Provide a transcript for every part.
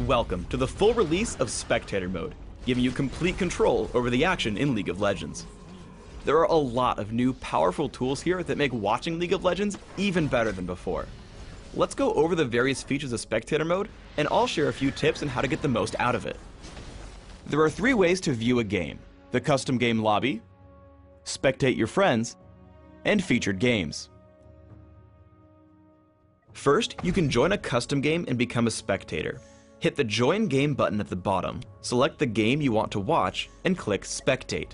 Welcome to the full release of Spectator mode, giving you complete control over the action in League of Legends. There are a lot of new powerful tools here that make watching League of Legends even better than before. Let's go over the various features of Spectator mode, and I'll share a few tips on how to get the most out of it. There are 3 ways to view a game: the custom game lobby, spectate your friends, and featured games. First, you can join a custom game and become a spectator. Hit the Join Game button at the bottom, select the game you want to watch, and click Spectate.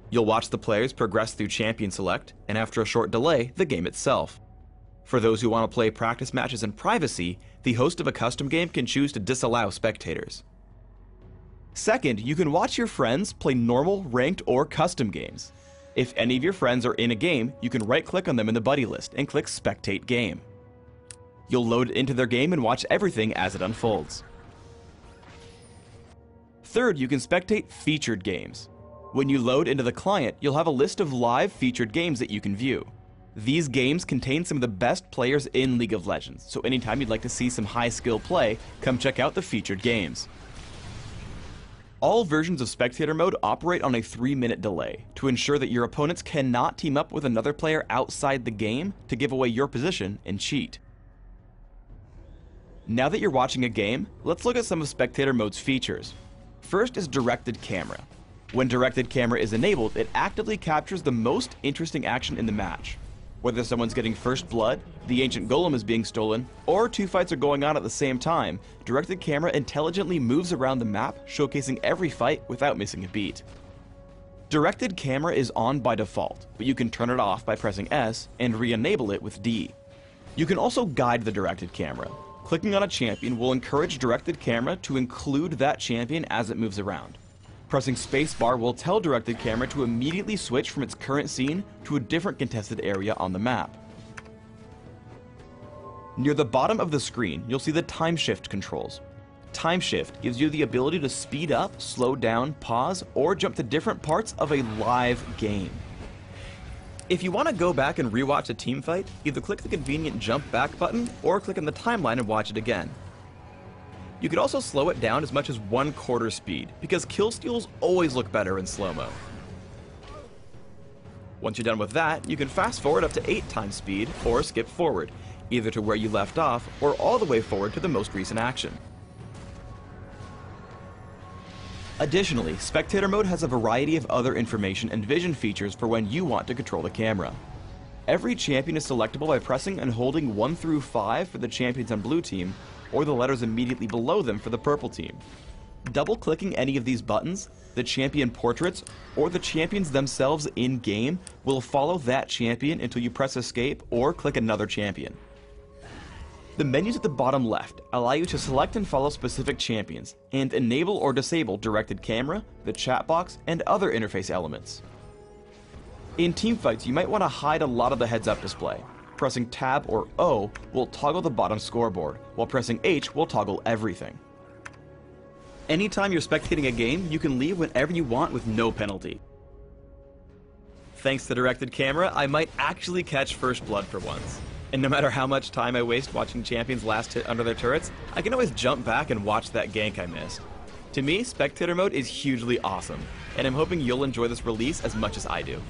You'll watch the players progress through Champion Select, and after a short delay, the game itself. For those who want to play practice matches in privacy, the host of a custom game can choose to disallow spectators. Second, you can watch your friends play normal, ranked, or custom games. If any of your friends are in a game, you can right-click on them in the buddy list and click Spectate Game. You'll load into their game and watch everything as it unfolds. Third, you can spectate featured games. When you load into the client, you'll have a list of live featured games that you can view. These games contain some of the best players in League of Legends, so anytime you'd like to see some high-skill play, come check out the featured games. All versions of Spectator mode operate on a 3-minute delay to ensure that your opponents cannot team up with another player outside the game to give away your position and cheat. Now that you're watching a game, let's look at some of Spectator mode's features. First is directed camera. When directed camera is enabled, it actively captures the most interesting action in the match. Whether someone's getting first blood, the ancient golem is being stolen, or 2 fights are going on at the same time, directed camera intelligently moves around the map, showcasing every fight without missing a beat. Directed camera is on by default, but you can turn it off by pressing S and re-enable it with D. You can also guide the directed camera. Clicking on a champion will encourage directed camera to include that champion as it moves around. Pressing spacebar will tell directed camera to immediately switch from its current scene to a different contested area on the map. Near the bottom of the screen, you'll see the time shift controls. Time shift gives you the ability to speed up, slow down, pause, or jump to different parts of a live game. If you want to go back and rewatch a team fight, either click the convenient jump back button or click on the timeline and watch it again. You could also slow it down as much as 1/4 speed, because kill steals always look better in slow-mo. Once you're done with that, you can fast forward up to 8 times speed or skip forward, either to where you left off or all the way forward to the most recent action. Additionally, Spectator mode has a variety of other information and vision features for when you want to control the camera. Every champion is selectable by pressing and holding 1 through 5 for the champions on blue team, or the letters immediately below them for the purple team. Double-clicking any of these buttons, the champion portraits, or the champions themselves in-game will follow that champion until you press escape or click another champion. The menus at the bottom left allow you to select and follow specific champions, and enable or disable directed camera, the chat box, and other interface elements. In teamfights, you might want to hide a lot of the heads-up display. Pressing Tab or O will toggle the bottom scoreboard, while pressing H will toggle everything. Anytime you're spectating a game, you can leave whenever you want with no penalty. Thanks to directed camera, I might actually catch first blood for once. And no matter how much time I waste watching champions last hit under their turrets, I can always jump back and watch that gank I missed. To me, Spectator mode is hugely awesome, and I'm hoping you'll enjoy this release as much as I do.